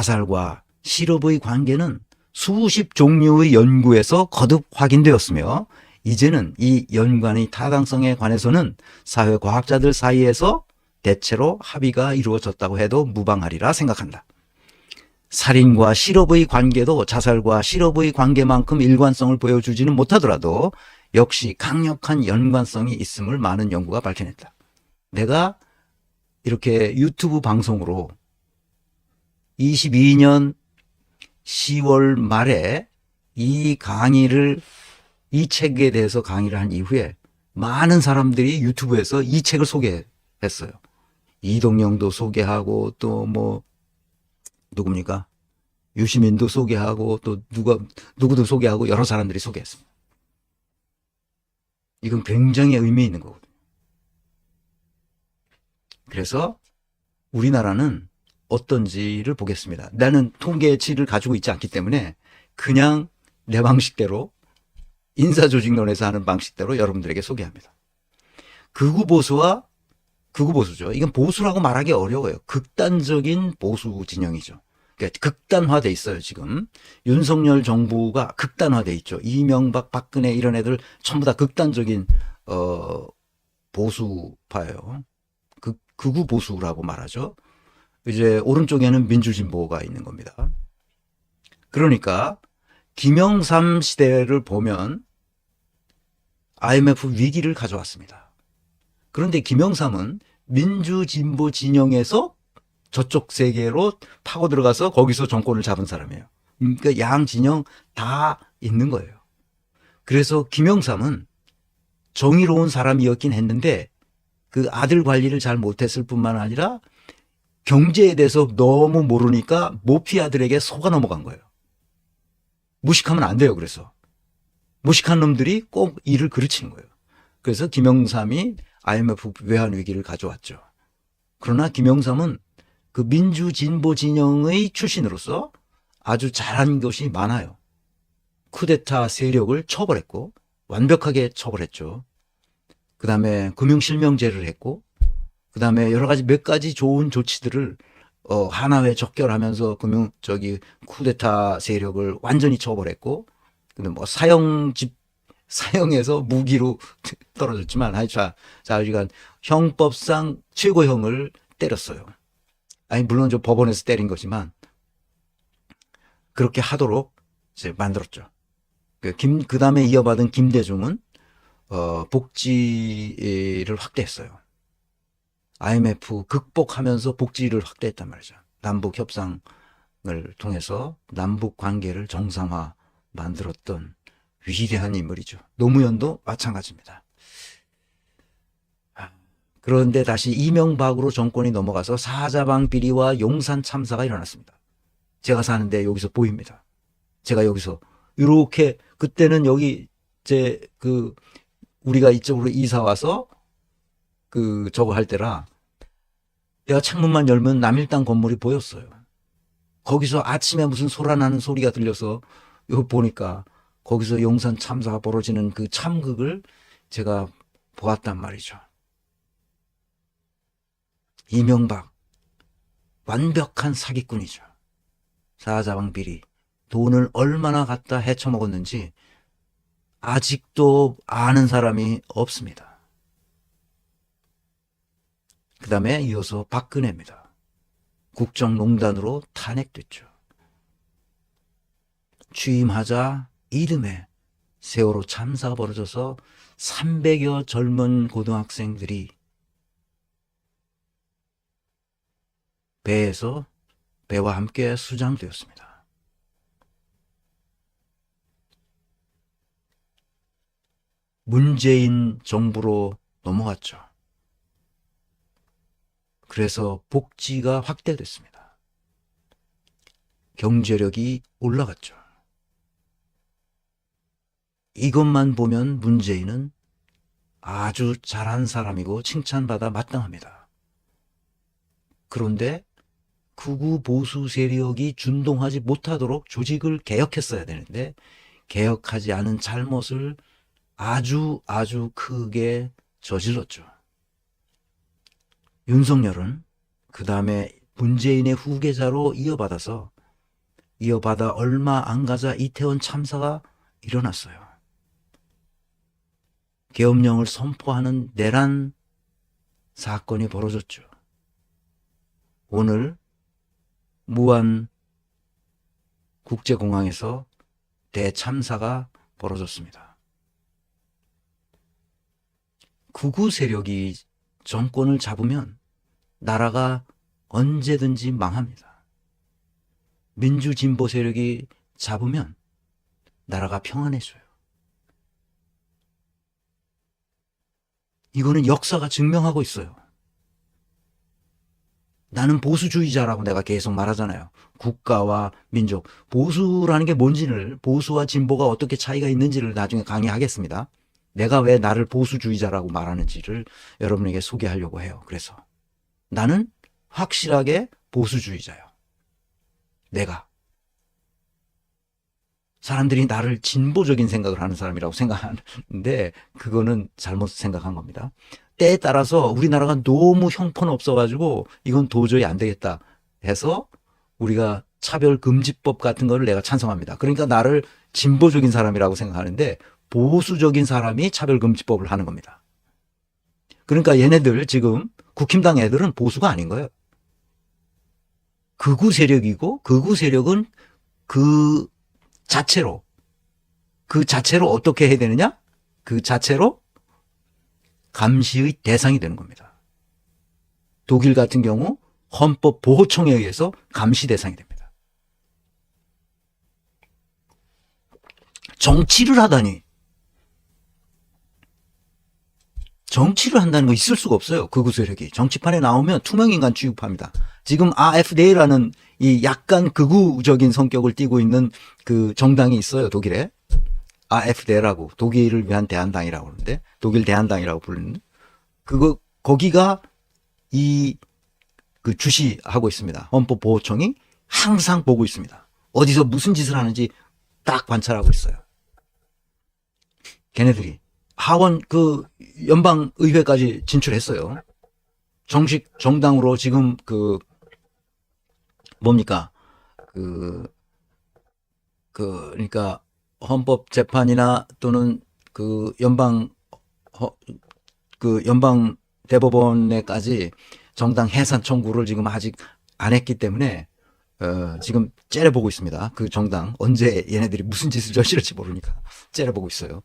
자살과 실업의 관계는 수십 종류의 연구에서 거듭 확인되었으며 이제는 이 연관의 타당성에 관해서는 사회과학자들 사이에서 대체로 합의가 이루어졌다고 해도 무방하리라 생각한다. 살인과 실업의 관계도 자살과 실업의 관계만큼 일관성을 보여주지는 못하더라도 역시 강력한 연관성이 있음을 많은 연구가 밝혀냈다. 내가 이렇게 유튜브 방송으로 22년 10월 말에 이 책에 대해서 강의를 한 이후에 많은 사람들이 유튜브에서 이 책을 소개했어요. 이동영도 소개하고 또 뭐 누굽니까? 유시민도 소개하고 또 누구도 소개하고 여러 사람들이 소개했습니다. 이건 굉장히 의미 있는 거거든요. 그래서 우리나라는 어떤지를 보겠습니다. 나는 통계치를 가지고 있지 않기 때문에 그냥 내 방식대로 인사조직론에서 하는 방식대로 여러분들에게 소개합니다. 극우보수와 극우보수죠. 이건 보수라고 말하기 어려워요. 극단적인 보수 진영이죠. 그러니까 극단화돼 있어요. 지금 윤석열 정부가 극단화돼 있죠. 이명박, 박근혜 이런 애들 전부 다 극단적인 보수파예요. 극우 보수라고 말하죠. 이제 오른쪽에는 민주진보가 있는 겁니다. 그러니까 김영삼 시대를 보면 IMF 위기를 가져왔습니다. 그런데 김영삼은 민주진보 진영에서 저쪽 세계로 파고 들어가서 거기서 정권을 잡은 사람이에요. 그러니까 양 진영 다 있는 거예요. 그래서 김영삼은 정의로운 사람이었긴 했는데 그 아들 관리를 잘 못했을 뿐만 아니라 경제에 대해서 너무 모르니까 모피 아들에게 속아 넘어간 거예요. 무식하면 안 돼요. 그래서 무식한 놈들이 꼭 일을 그르치는 거예요. 그래서 김영삼이 IMF 외환 위기를 가져왔죠. 그러나 김영삼은 그 민주진보 진영의 출신으로서 아주 잘한 것이 많아요. 쿠데타 세력을 처벌했고 완벽하게 처벌했죠. 그 다음에 금융실명제를 했고 그 다음에 여러 가지 몇 가지 좋은 조치들을 하나회 적결하면서 쿠데타 세력을 완전히 처벌했고 근데 뭐 사형에서 무기로 떨어졌지만 자기가 형법상 최고형을 때렸어요. 아니 물론 저 법원에서 때린 거지만 그렇게 하도록 이제 만들었죠. 그 다음에 이어받은 김대중은 복지를 확대했어요. IMF 극복하면서 복지를 확대했단 말이죠. 남북 협상을 통해서 남북 관계를 정상화 만들었던 위대한 인물이죠. 노무현도 마찬가지입니다. 그런데 다시 이명박으로 정권이 넘어가서 사자방 비리와 용산 참사가 일어났습니다. 제가 사는데 여기서 보입니다. 제가 여기서 이렇게 그때는 여기 우리가 이쪽으로 이사 와서 저거 할 때라 내가 창문만 열면 남일당 건물이 보였어요. 거기서 아침에 무슨 소라 나는 소리가 들려서 이거 보니까 거기서 용산 참사가 벌어지는 그 참극을 제가 보았단 말이죠. 이명박 완벽한 사기꾼이죠. 사자방 비리 돈을 얼마나 갖다 헤쳐먹었는지 아직도 아는 사람이 없습니다. 그 다음에 이어서 박근혜입니다. 국정농단으로 탄핵됐죠. 취임하자 이듬해 세월호 참사가 벌어져서 300여 젊은 고등학생들이 배와 함께 수장되었습니다. 문재인 정부로 넘어갔죠. 그래서 복지가 확대됐습니다. 경제력이 올라갔죠. 이것만 보면 문재인은 아주 잘한 사람이고 칭찬받아 마땅합니다. 그런데 극우 보수 세력이 준동하지 못하도록 조직을 개혁했어야 되는데 개혁하지 않은 잘못을 아주 크게 저질렀죠. 윤석열은 그 다음에 문재인의 후계자로 이어받아 얼마 안 가자 이태원 참사가 일어났어요. 계엄령을 선포하는 내란 사건이 벌어졌죠. 오늘 무안 국제공항에서 대참사가 벌어졌습니다. 극우 세력이 정권을 잡으면 나라가 언제든지 망합니다. 민주진보 세력이 잡으면 나라가 평안해져요. 이거는 역사가 증명하고 있어요. 나는 보수주의자라고 내가 계속 말하잖아요. 국가와 민족. 보수라는 게 뭔지를, 보수와 진보가 어떻게 차이가 있는지를 나중에 강의하겠습니다. 내가 왜 나를 보수주의자라고 말하는지를 여러분에게 소개하려고 해요. 그래서 나는 확실하게 보수주의자예요. 내가. 사람들이 나를 진보적인 생각을 하는 사람이라고 생각하는데 그거는 잘못 생각한 겁니다. 때에 따라서 우리나라가 너무 형편없어가지고 이건 도저히 안 되겠다 해서 우리가 차별금지법 같은 거를 내가 찬성합니다. 그러니까 나를 진보적인 사람이라고 생각하는데 보수적인 사람이 차별금지법을 하는 겁니다. 그러니까 얘네들 지금 국힘당 애들은 보수가 아닌 거예요. 극우 세력이고 극우 세력은 그 자체로 어떻게 해야 되느냐? 그 자체로 감시의 대상이 되는 겁니다. 독일 같은 경우 헌법보호청에 의해서 감시 대상이 됩니다. 정치를 하다니. 정치를 한다는 거 있을 수가 없어요. 극우 세력이. 정치판에 나오면 투명인간 취급합니다. 지금 AfD라는 이 약간 극우적인 성격을 띠고 있는 그 정당이 있어요. 독일에. AfD라고. 독일을 위한 대한당이라고 그러는데, 독일 대한당이라고 부르는. 거기가 주시하고 있습니다. 헌법보호청이 항상 보고 있습니다. 어디서 무슨 짓을 하는지 딱 관찰하고 있어요. 걔네들이. 하원 연방의회까지 진출했어요. 정식 정당으로 지금 그러니까 헌법재판이나 또는 연방 대법원에까지 정당 해산 청구를 지금 아직 안 했기 때문에 지금 째려보고 있습니다. 그 정당 언제 얘네들이 무슨 짓을 저지를지 모르니까 째려보고 있어요.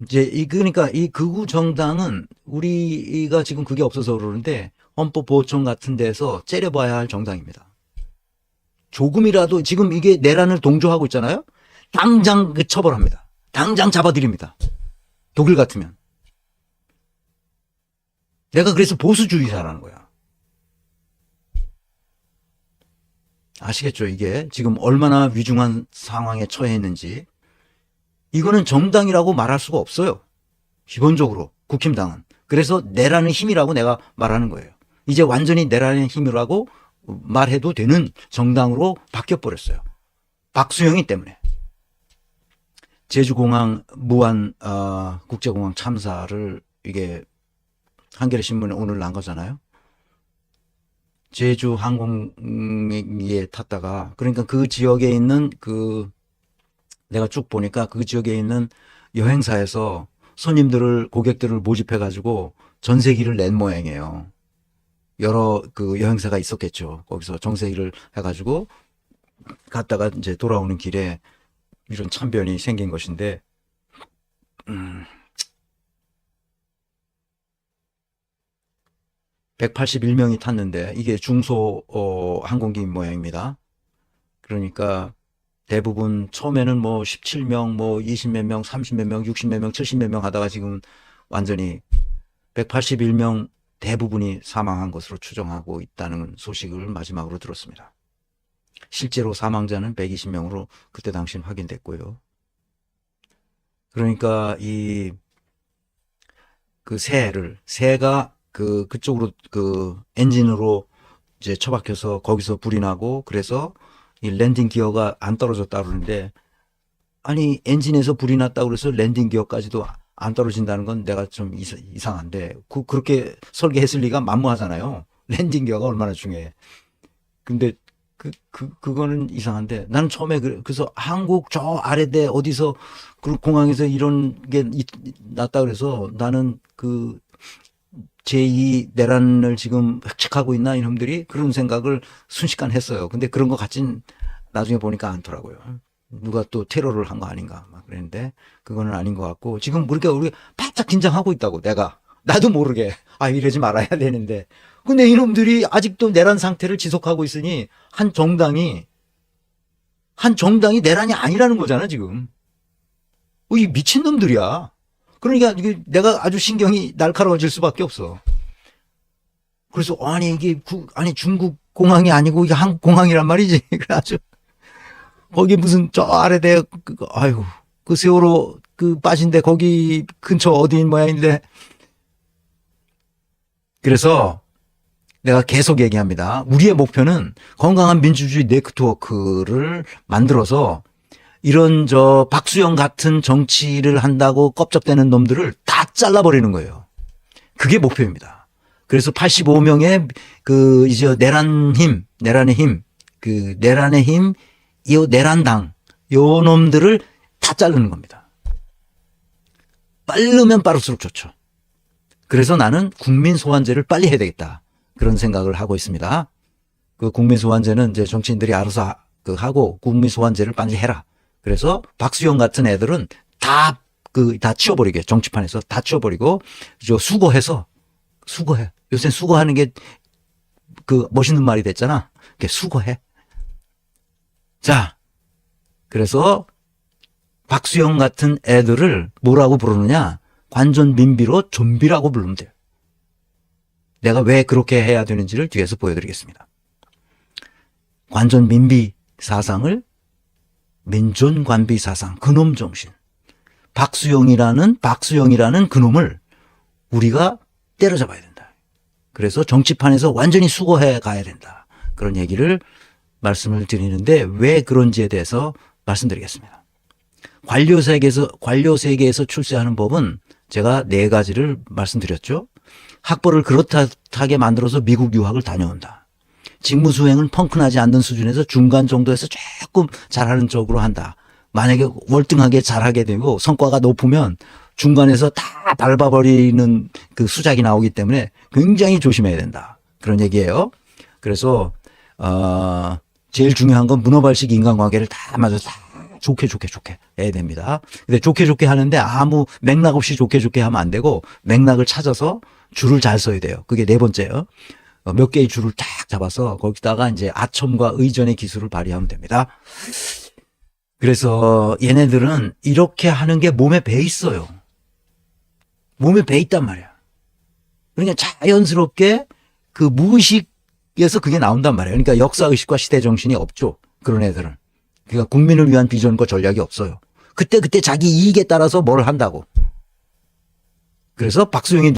이제 그러니까 이 극우 정당은 우리가 지금 그게 없어서 그러는데 헌법보호청 같은 데서 째려봐야 할 정당입니다. 조금이라도 지금 이게 내란을 동조하고 있잖아요. 당장 처벌합니다. 당장 잡아들입니다. 독일 같으면. 내가 그래서 보수주의자라는 거야. 아시겠죠? 이게 지금 얼마나 위중한 상황에 처해 있는지. 이거는 정당이라고 말할 수가 없어요. 기본적으로 국힘당은. 그래서 내라는 힘이라고 내가 말하는 거예요. 이제 완전히 내라는 힘이라고 말해도 되는 정당으로 바뀌어버렸어요. 박수영이 때문에. 제주공항 무안 국제공항 참사를 이게 한겨레 신문에 오늘 난 거잖아요. 제주 항공기에 탔다가 그러니까 그 지역에 있는 내가 쭉 보니까 그 지역에 있는 여행사에서 고객들을 모집해가지고 전세기를 낸 모양이에요. 여러 여행사가 있었겠죠. 거기서 전세기를 해가지고 갔다가 이제 돌아오는 길에 이런 참변이 생긴 것인데, 181명이 탔는데 이게 중소 항공기 모양입니다. 그러니까 대부분 처음에는 17명, 20몇 명, 30몇 명, 60몇 명, 70몇 명 하다가 지금 완전히 181명 대부분이 사망한 것으로 추정하고 있다는 소식을 마지막으로 들었습니다. 실제로 사망자는 120명으로 그때 당시 확인됐고요. 그러니까 새가 그쪽으로 엔진으로 이제 처박혀서 거기서 불이 나고 그래서 이 랜딩 기어가 안 떨어졌다 그러는데 아니 엔진에서 불이 났다고 그래서 랜딩 기어까지도 안 떨어진다는 건 내가 좀 이상한데 그렇게 설계했을 리가 만무하잖아요. 랜딩 기어가 얼마나 중요해. 근데 그거는 이상한데 나는 처음에 그래서 한국 저 아래대 어디서 그 공항에서 이런 게 났다 그래서 나는 그 제2 내란을 지금 획책하고 있나 이놈들이 그런 생각을 순식간 했어요. 근데 그런 것 같진 나중에 보니까 않더라고요. 누가 또 테러를 한 거 아닌가 막 그랬는데 그거는 아닌 것 같고 지금 우리가 바짝 긴장하고 있다고 나도 모르게 이러지 말아야 되는데 근데 이놈들이 아직도 내란 상태를 지속하고 있으니 한 정당이 내란이 아니라는 거잖아 지금. 이 미친놈들이야. 그러니까 내가 아주 신경이 날카로워질 수밖에 없어. 그래서 이게 중국 공항이 아니고 이게 한국 공항이란 말이지. 그래가지고 거기 무슨 저 아래대 그 세월호 빠진데 거기 근처 어디인 모양인데. 그래서 내가 계속 얘기합니다. 우리의 목표는 건강한 민주주의 네트워크를 만들어서 이런 박수영 같은 정치를 한다고 껍적대는 놈들을 다 잘라버리는 거예요. 그게 목표입니다. 그래서 85명의 이제 내란의 힘, 이 내란당, 요 놈들을 다 자르는 겁니다. 빠르면 빠를수록 좋죠. 그래서 나는 국민 소환제를 빨리 해야 되겠다. 그런 생각을 하고 있습니다. 그 국민 소환제는 이제 정치인들이 알아서 하고 국민 소환제를 빨리 해라. 그래서 박수영 같은 애들은 다 치워버리게 정치판에서 다 치워버리고 수거해. 요새 수거하는 게 멋있는 말이 됐잖아. 수거해. 자, 그래서 박수영 같은 애들을 뭐라고 부르느냐? 관전 민비로 좀비라고 부르면 돼요. 내가 왜 그렇게 해야 되는지를 뒤에서 보여드리겠습니다. 관전 민비 사상을 민존관비 사상, 그놈 정신. 박수영이라는 그놈을 우리가 때려잡아야 된다. 그래서 정치판에서 완전히 수거해 가야 된다. 그런 얘기를 말씀을 드리는데 왜 그런지에 대해서 말씀드리겠습니다. 관료 세계에서 출세하는 법은 제가 4가지를 말씀드렸죠. 학벌을 그렇다하게 만들어서 미국 유학을 다녀온다. 직무 수행은 펑크나지 않는 수준에서 중간 정도에서 조금 잘하는 쪽으로 한다. 만약에 월등하게 잘하게 되고 성과가 높으면 중간에서 다 밟아버리는 수작이 나오기 때문에 굉장히 조심해야 된다. 그런 얘기예요. 그래서 제일 중요한 건 문어발식 인간관계를 다 좋게 해야 됩니다. 근데 좋게 하는데 아무 맥락 없이 좋게 하면 안 되고 맥락을 찾아서 줄을 잘 서야 돼요. 그게 4번째예요. 몇 개의 줄을 딱 잡아서 거기다가 이제 아첨과 의전의 기술을 발휘하면 됩니다. 그래서 얘네들은 이렇게 하는 게 몸에 배 있어요. 몸에 배 있단 말이야. 그러니까 자연스럽게 무의식에서 그게 나온단 말이에요. 그러니까 역사의식과 시대정신이 없죠. 그런 애들은. 그러니까 국민을 위한 비전과 전략이 없어요. 그때 자기 이익에 따라서 뭘 한다고. 그래서 박수영이